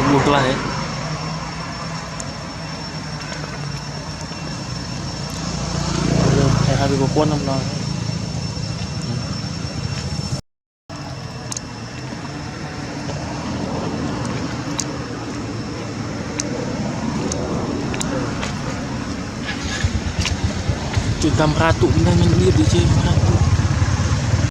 buah kelas ya. Hay habis berpuan năm nay. Cuy cam ratu benar main dia DJ ratu.